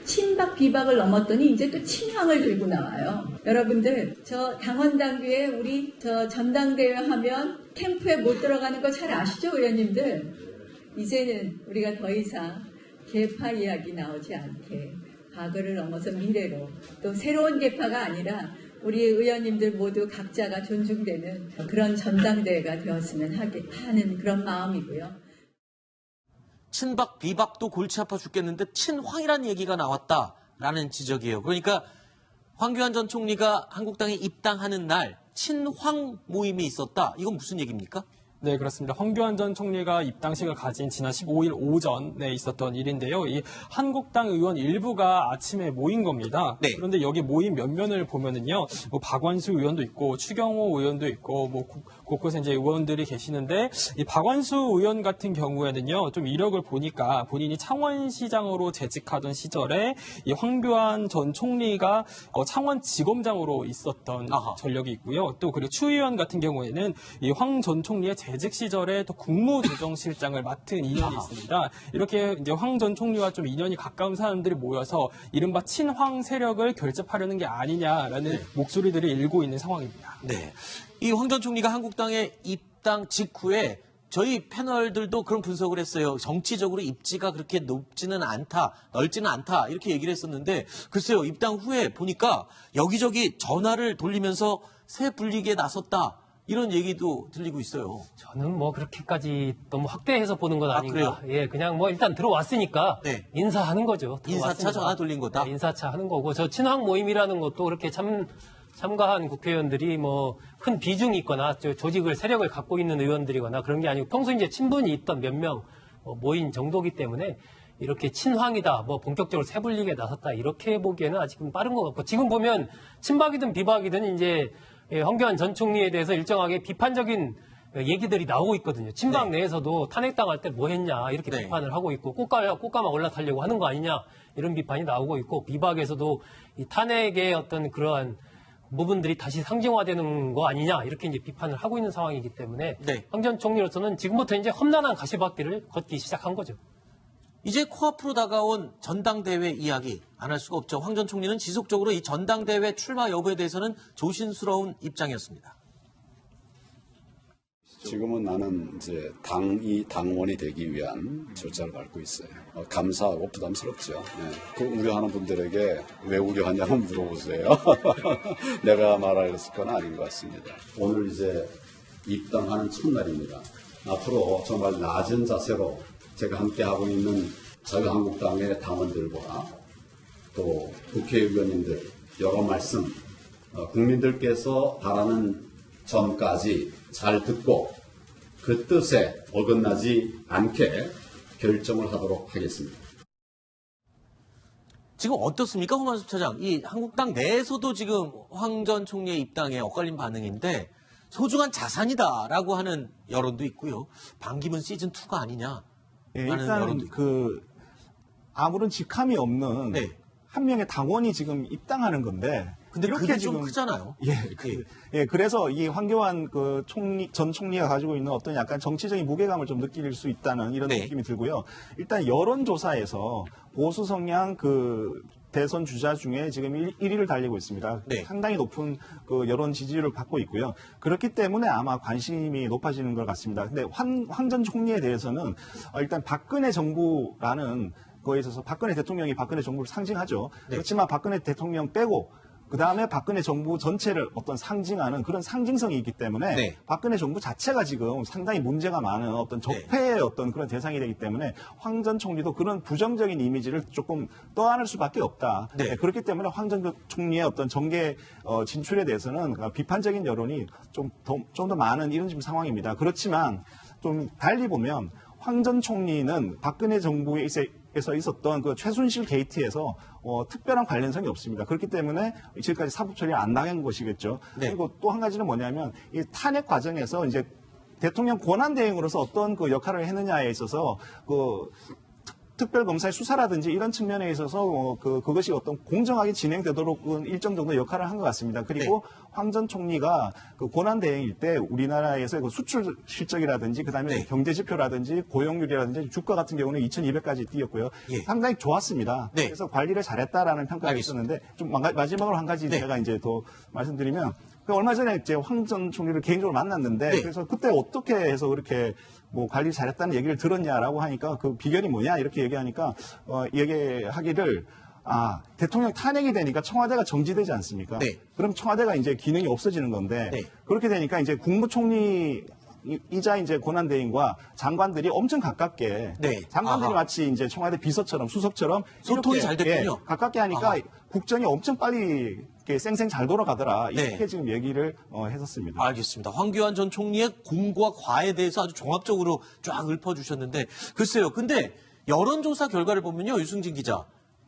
친박 비박을 넘었더니 이제 또 친황을 들고 나와요. 여러분들, 저 당원 당규에 우리 저 전당대회 하면 캠프에 못 들어가는 거 잘 아시죠, 의원님들? 이제는 우리가 더 이상 계파 이야기 나오지 않게 과거를 넘어서 미래로 또 새로운 계파가 아니라 우리 의원님들 모두 각자가 존중되는 그런 전당대회가 되었으면 하는 그런 마음이고요. 친박 비박도 골치 아파 죽겠는데 친황이라는 얘기가 나왔다라는 지적이에요. 그러니까 황교안 전 총리가 한국당에 입당하는 날 친황 모임이 있었다. 이건 무슨 얘기입니까? 네, 그렇습니다. 황교안 전 총리가 입당식을 가진 지난 15일 오전에 있었던 일인데요. 이 한국당 의원 일부가 아침에 모인 겁니다. 네. 그런데 여기 모임 면면을 보면은요, 뭐 박완수 의원도 있고 추경호 의원도 있고 뭐 곳곳에 이제 의원들이 계시는데 이 박완수 의원 같은 경우에는요, 좀 이력을 보니까 본인이 창원시장으로 재직하던 시절에 이 황교안 전 총리가 창원지검장으로 있었던 전력이 있고요. 또 그리고 추 의원 같은 경우에는 이 황 전 총리의 재직 시절에 또 국무조정실장을 맡은 인연이 있습니다. 이렇게 이제 황 전 총리와 좀 인연이 가까운 사람들이 모여서 이른바 친황 세력을 결집하려는 게 아니냐라는 목소리들이 일고 있는 상황입니다. 네. 이 황 전 총리가 한국당에 입당 직후에 저희 패널들도 그런 분석을 했어요. 정치적으로 입지가 그렇게 높지는 않다, 넓지는 않다 이렇게 얘기를 했었는데 글쎄요. 입당 후에 보니까 여기저기 전화를 돌리면서 새 불리기에 나섰다. 이런 얘기도 들리고 있어요. 저는 뭐 그렇게까지 너무 확대해서 보는 건 아닌가. 그래요? 예, 그냥 뭐 일단 들어왔으니까 네. 인사하는 거죠. 인사차 전화 돌린 거다? 네, 인사차 하는 거고. 저 친황 모임이라는 것도 그렇게 참가한 국회의원들이 뭐 큰 비중이 있거나 조직을 세력을 갖고 있는 의원들이거나 그런 게 아니고 평소에 이제 친분이 있던 몇 명 모인 정도기 때문에 이렇게 친황이다, 뭐 본격적으로 세불리게 나섰다 이렇게 보기에는 아직은 빠른 것 같고 지금 보면 친박이든 비박이든 이제 황교안 전 총리에 대해서 일정하게 비판적인 얘기들이 나오고 있거든요. 친박 내에서도 탄핵당할 때 뭐 했냐 이렇게 비판을 하고 있고 꽃가마 올라타려고 하는 거 아니냐 이런 비판이 나오고 있고 비박에서도 이 탄핵의 어떤 그러한 부분들이 다시 상징화되는 거 아니냐 이렇게 이제 비판을 하고 있는 상황이기 때문에 황 전 총리로서는 지금부터 이제 험난한 가시밭길을 걷기 시작한 거죠. 이제 코앞으로 다가온 전당대회 이야기 안 할 수가 없죠. 황 전 총리는 지속적으로 이 전당대회 출마 여부에 대해서는 조심스러운 입장이었습니다. 지금은 나는 이제 당원이 되기 위한 절차를 밟고 있어요. 감사하고 부담스럽죠. 네. 그 우려하는 분들에게 왜 우려하냐고 물어보세요. 내가 말하였을 건 아닌 것 같습니다. 오늘 이제 입당하는 첫날입니다. 앞으로 정말 낮은 자세로 제가 함께하고 있는 자유한국당의 당원들과 또 국회의원님들 여러 말씀 국민들께서 바라는 점까지 잘 듣고 그 뜻에 어긋나지 않게 결정을 하도록 하겠습니다. 지금 어떻습니까, 홍만수 차장? 이 한국당 내에서도 지금 황 전 총리의 입당에 엇갈린 반응인데 소중한 자산이다라고 하는 여론도 있고요. 반기문 시즌2가 아니냐. 예, 일단 아무런 직함이 없는 한 명의 당원이 지금 입당하는 건데. 근데 그게 좀 크잖아요. 그래서 이 황교안 전 총리가 가지고 있는 어떤 약간 정치적인 무게감을 좀 느낄 수 있다는 이런 느낌이 들고요. 일단 여론조사에서 보수 성향 대선 주자 중에 지금 1위를 달리고 있습니다. 상당히 높은 여론 지지율을 받고 있고요. 그렇기 때문에 아마 관심이 높아지는 것 같습니다. 근데 황 전 총리에 대해서는 일단 박근혜 정부라는 거에 있어서 박근혜 대통령이 박근혜 정부를 상징하죠. 그렇지만 박근혜 대통령 빼고 그 다음에 박근혜 정부 전체를 어떤 상징하는 그런 상징성이 있기 때문에 박근혜 정부 자체가 지금 상당히 문제가 많은 어떤 적폐의 어떤 그런 대상이 되기 때문에 황 전 총리도 그런 부정적인 이미지를 조금 떠안을 수밖에 없다. 그렇기 때문에 황 전 총리의 어떤 정계 진출에 대해서는 비판적인 여론이 좀 더 많은 이런 지금 상황입니다. 그렇지만 좀 달리 보면 황 전 총리는 박근혜 정부에서 있었던 그 최순실 게이트에서 특별한 관련성이 없습니다. 그렇기 때문에 지금까지 사법 처리를 안 당한 것이겠죠. 그리고 또 한 가지는 뭐냐면 이 탄핵 과정에서 이제 대통령 권한 대행으로서 어떤 그 역할을 했느냐에 있어서 특별검사의 수사라든지 이런 측면에 있어서 그것이 어떤 공정하게 진행되도록 일정 정도 역할을 한 것 같습니다. 그리고 황 전 총리가 그 고난대행일 때 우리나라에서 그 수출 실적이라든지 그다음에 네. 경제 지표라든지 고용률이라든지 주가 같은 경우는 2,200까지 뛰었고요. 예. 상당히 좋았습니다. 네. 그래서 관리를 잘했다라는 평가가 알겠습니다. 있었는데 좀 마지막으로 한 가지 네. 제가 이제 더 말씀드리면 얼마 전에 이제 황 전 총리를 개인적으로 만났는데 네. 그래서 그때 어떻게 해서 그렇게 뭐 관리 잘했다는 얘기를 들었냐라고 하니까 그 비결이 뭐냐 이렇게 얘기하니까 얘기하기를 대통령 탄핵이 되니까 청와대가 정지되지 않습니까? 네. 그럼 청와대가 이제 기능이 없어지는 건데 네. 그렇게 되니까 이제 국무총리 이자 이제 고난대행과 장관들이 엄청 가깝게 네. 장관들이 아하. 마치 이제 청와대 비서처럼 수석처럼 소통이 이렇게, 잘 됐군요. 가깝게 하니까 아하. 국정이 엄청 빨리 이렇게 쌩쌩 잘 돌아가더라 이렇게 네. 지금 얘기를 했었습니다. 알겠습니다. 황교안 전 총리의 공과 과에 대해서 아주 종합적으로 쫙 읊어주셨는데 글쎄요. 근데 여론조사 결과를 보면요. 유승진 기자.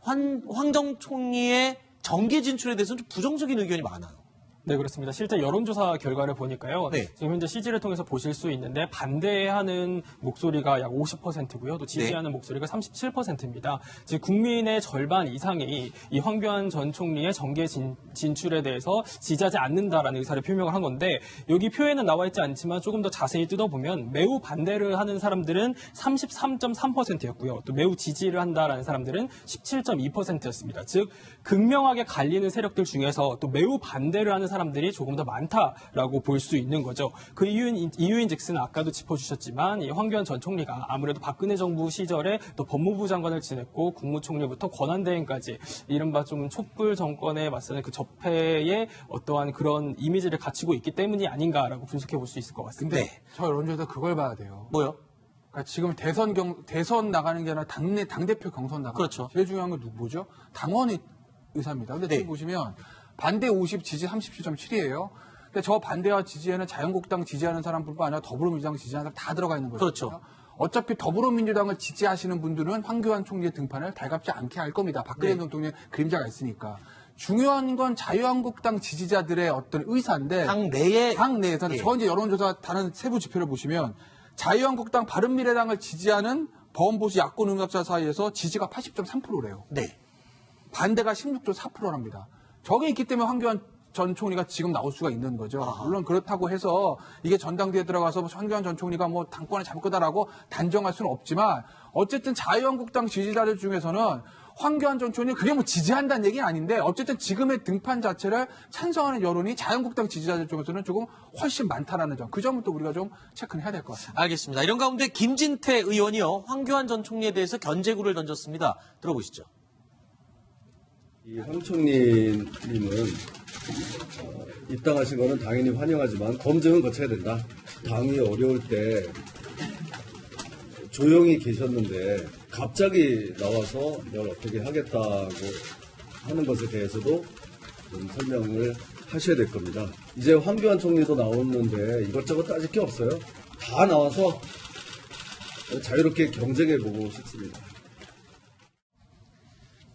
황 전 총리의 정계 진출에 대해서는 좀 부정적인 의견이 많아요. 네, 그렇습니다. 실제 여론조사 결과를 보니까요. 네. 지금 현재 CG를 통해서 보실 수 있는데 반대하는 목소리가 약 50%고요. 또 지지하는 목소리가 37%입니다. 즉 국민의 절반 이상이 이 황교안 전 총리의 정계 진출에 대해서 지지하지 않는다라는 의사를 표명을 한 건데 여기 표에는 나와 있지 않지만 조금 더 자세히 뜯어보면 매우 반대를 하는 사람들은 33.3%였고요. 또 매우 지지를 한다라는 사람들은 17.2%였습니다. 즉 극명하게 갈리는 세력들 중에서 또 매우 반대를 하는 사람들이 조금 더 많다라고 볼 수 있는 거죠. 그 이유인즉슨 아까도 짚어주셨지만 이 황교안 전 총리가 아무래도 박근혜 정부 시절에 또 법무부 장관을 지냈고 국무총리부터 권한대행까지 이른바 좀 촛불 정권에 맞서는 그 적폐의 어떠한 그런 이미지를 갖추고 있기 때문이 아닌가라고 분석해 볼 수 있을 것 같습니다. 네. 저 여론조사 그걸 봐야 돼요. 뭐요? 그러니까 지금 대선 나가는 게 아니라 당대표 경선 나가는 그렇죠. 거. 제일 중요한 건 뭐죠? 당원의 의사입니다. 근데 네. 지금 보시면 반대 50, 지지 37.7이에요. 근데 저 반대와 지지에는 자유한국당 지지하는 사람뿐만 아니라 더불어민주당 지지하는 사람 다 들어가 있는 거죠. 그렇죠. 어차피 더불어민주당을 지지하시는 분들은 황교안 총리의 등판을 달갑지 않게 할 겁니다. 박근혜 네. 대통령의 그림자가 있으니까. 중요한 건 자유한국당 지지자들의 어떤 의사인데 당 내에 당 내에서는 예. 저 이제 여론조사 다른 세부 지표를 보시면 자유한국당 바른미래당을 지지하는 범보수 야권 응답자 사이에서 지지가 80.3%래요. 네. 반대가 16.4%랍니다. 저게 있기 때문에 황교안 전 총리가 지금 나올 수가 있는 거죠. 물론 그렇다고 해서 이게 전당대회에 들어가서 황교안 전 총리가 뭐 당권을 잡을 거다라고 단정할 수는 없지만 어쨌든 자유한국당 지지자들 중에서는 황교안 전 총리 그게 뭐 지지한다는 얘기는 아닌데 어쨌든 지금의 등판 자체를 찬성하는 여론이 자유한국당 지지자들 중에서는 조금 훨씬 많다라는 점. 그 점은 또 우리가 좀 체크는 해야 될 것 같습니다. 알겠습니다. 이런 가운데 김진태 의원이요. 황교안 전 총리에 대해서 견제구를 던졌습니다. 들어보시죠. 이 황 총리님은 입당하신 거는 당연히 환영하지만 검증은 거쳐야 된다. 당이 어려울 때 조용히 계셨는데 갑자기 나와서 뭘 어떻게 하겠다고 하는 것에 대해서도 좀 설명을 하셔야 될 겁니다. 이제 황교안 총리도 나오는데 이것저것 따질 게 없어요. 다 나와서 자유롭게 경쟁해보고 싶습니다.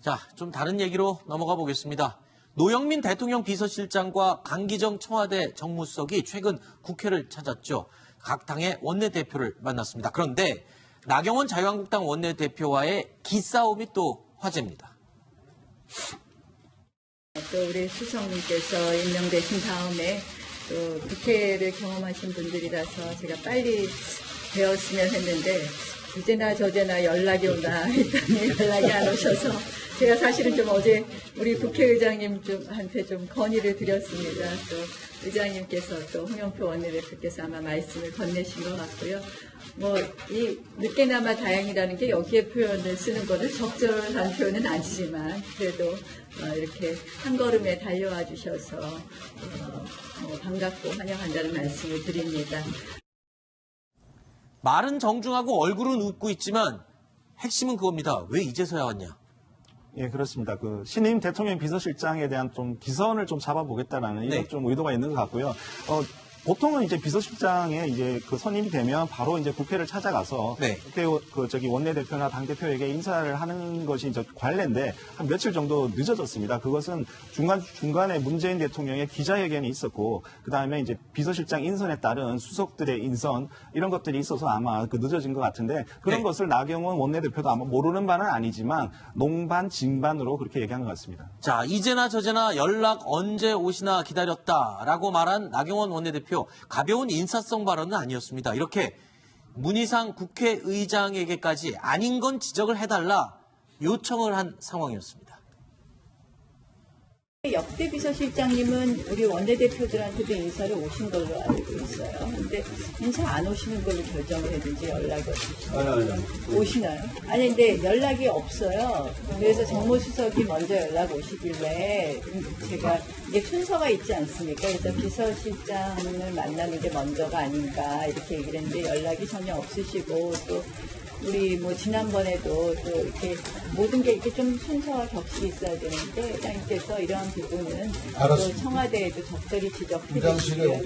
자, 좀 다른 얘기로 넘어가 보겠습니다. 노영민 대통령 비서실장과 강기정 청와대 정무수석이 최근 국회를 찾았죠. 각 당의 원내대표를 만났습니다. 그런데 나경원 자유한국당 원내대표와의 기싸움이 또 화제입니다. 또 우리 수석님께서 임명되신 다음에 또 국회를 경험하신 분들이라서 제가 빨리 되었으면 했는데 이제나 저제나 연락이 오나 했더니 연락이 안 오셔서 제가 사실은 좀 어제 우리 국회의장님 한테 좀 건의를 드렸습니다. 또 의장님께서 또 홍영표 원내대표께서 아마 말씀을 건네신 것 같고요. 뭐 이 늦게나마 다행이라는 게 여기에 표현을 쓰는 거는 적절한 표현은 아니지만 그래도 이렇게 한 걸음에 달려와 주셔서 반갑고 환영한다는 말씀을 드립니다. 말은 정중하고 얼굴은 웃고 있지만 핵심은 그겁니다. 왜 이제서야 왔냐? 예, 그렇습니다. 그 신임 대통령 비서실장에 대한 좀 기선을 좀 잡아보겠다라는 네. 이런 좀 의도가 있는 것 같고요. 보통은 이제 비서실장에 이제 그 선임이 되면 바로 이제 국회를 찾아가서 네. 국회 원내대표나 당대표에게 인사를 하는 것이 이제 관례인데 한 며칠 정도 늦어졌습니다. 그것은 중간에 문재인 대통령의 기자회견이 있었고 그다음에 이제 비서실장 인선에 따른 수석들의 인선 이런 것들이 있어서 아마 그 늦어진 것 같은데 그런 네. 것을 나경원 원내대표도 아마 모르는 바는 아니지만 농반 진반으로 그렇게 얘기한 것 같습니다. 자, 이제나 저제나 연락 언제 오시나 기다렸다라고 말한 나경원 원내대표. 가벼운 인사성 발언은 아니었습니다. 이렇게 문희상 국회의장에게까지 아닌 건 지적을 해달라 요청을 한 상황이었습니다. 역대 비서실장님은 우리 원내대표들한테도 인사를 오신 걸로 알고 있어요. 근데 인사 안 오시는 걸로 결정을 했는지 연락이 없으시나요? 오시나요? 아니, 근데 연락이 없어요. 그래서 정무수석이 먼저 연락 오시길래 제가 이게 순서가 있지 않습니까? 그래서 비서실장을 만나는 게 먼저가 아닌가 이렇게 얘기를 했는데 연락이 전혀 없으시고 또 우리 뭐 지난번에도 또 이렇게 모든 게 이렇게 좀 순서와 격식이 있어야 되는데 회장님께서 이러한 부분은 또 청와대에도 적절히 지적해 주시고요.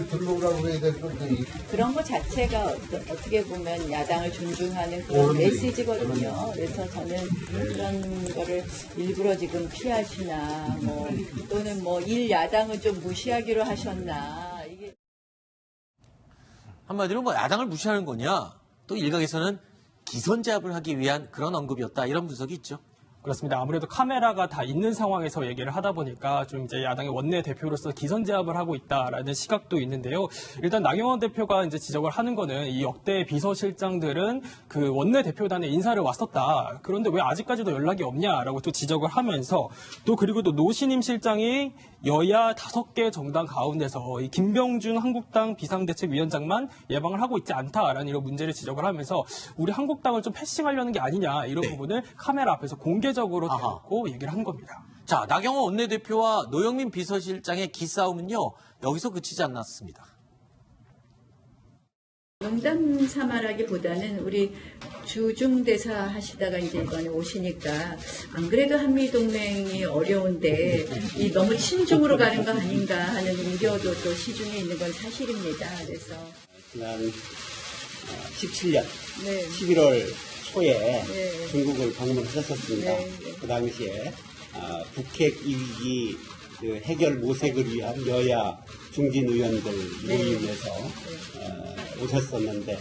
들어오라고 해야 될 건데 그런 것 자체가 어떻게 보면 야당을 존중하는 그런 메시지거든요. 그래서 저는 그런 거를 일부러 지금 피하시나 뭐 또는 뭐 일야당을 좀 무시하기로 하셨나 이게 한마디로 뭐 야당을 무시하는 거냐? 또 일각에서는 기선제압을 하기 위한 그런 언급이었다. 이런 분석이 있죠. 그렇습니다. 아무래도 카메라가 다 있는 상황에서 얘기를 하다 보니까 좀 이제 야당의 원내대표로서 기선제압을 하고 있다라는 시각도 있는데요. 일단 나경원 대표가 이제 지적을 하는 거는 이 역대 비서실장들은 그 원내대표단에 인사를 왔었다. 그런데 왜 아직까지도 연락이 없냐라고 또 지적을 하면서 또 그리고 또 노신임 실장이 여야 5개 정당 가운데서 이 김병준 한국당 비상대책위원장만 예방을 하고 있지 않다라는 이런 문제를 지적을 하면서 우리 한국당을 좀 패싱하려는 게 아니냐 이런 부분을 카메라 앞에서 공개적으로 대놓고 얘기를 한 겁니다. 자, 나경원 원내대표와 노영민 비서실장의 기싸움은요. 여기서 그치지 않았습니다. 농담 삼아라기보다는 우리 주중대사 하시다가 이제 이번에 오시니까 안 그래도 한미동맹이 어려운데 이 너무 친중으로 가는 거 아닌가 하는 우려도 또 시중에 있는 건 사실입니다. 그래서 지난 17년 네. 11월 초에 네. 중국을 방문하셨었습니다. 네. 그 당시에 북핵 이기 그 해결 모색을 위한 여야 중진 의원들 모임에서 오셨었는데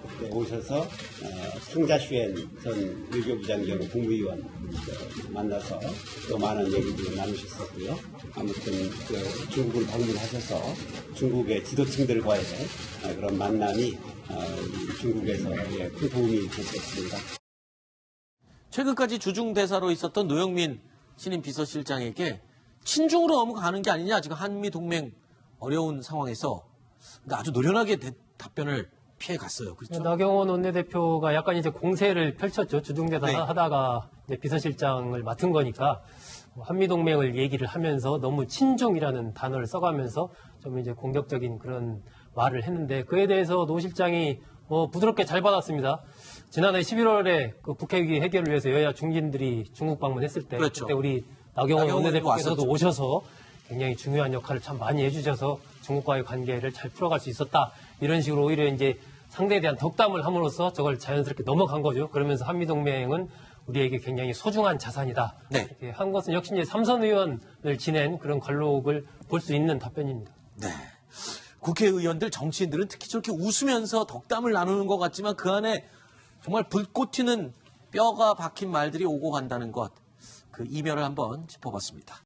그때 오셔서 청자슈엔 전 외교부장 겸 국무위원 만나서 또 많은 얘기를 나누셨었고요. 아무튼 그 중국을 방문하셔서 중국의 지도층들과의 그런 만남이 중국에서 큰 도움이 됐었습니다. 최근까지 주중대사로 있었던 노영민 신임 비서실장에게 친중으로 너무 가는 게 아니냐. 지금 한미동맹 어려운 상황에서 아주 노련하게 답변을 피해갔어요. 그렇죠? 나경원 원내대표가 약간 이제 공세를 펼쳤죠. 주중대사 네. 하다가 이제 비서실장을 맡은 거니까 한미동맹을 얘기를 하면서 너무 친중이라는 단어를 써가면서 좀 이제 공격적인 그런 말을 했는데 그에 대해서 노 실장이 부드럽게 잘 받았습니다. 지난해 11월에 그 북핵 위기 해결을 위해서 여야 중진들이 중국 방문했을 때 그렇죠. 그때 우리 나경원 원내대표께서도 왔었죠. 오셔서 굉장히 중요한 역할을 참 많이 해주셔서 중국과의 관계를 잘 풀어갈 수 있었다. 이런 식으로 오히려 이제 상대에 대한 덕담을 함으로써 저걸 자연스럽게 넘어간 거죠. 그러면서 한미동맹은 우리에게 굉장히 소중한 자산이다. 네. 이렇게 한 것은 역시 이제 삼선 의원을 지낸 그런 관록을 볼 수 있는 답변입니다. 네. 국회의원들, 정치인들은 특히 저렇게 웃으면서 덕담을 나누는 것 같지만 그 안에 정말 불꽃 튀는 뼈가 박힌 말들이 오고 간다는 것. 그 이면을 한번 짚어봤습니다.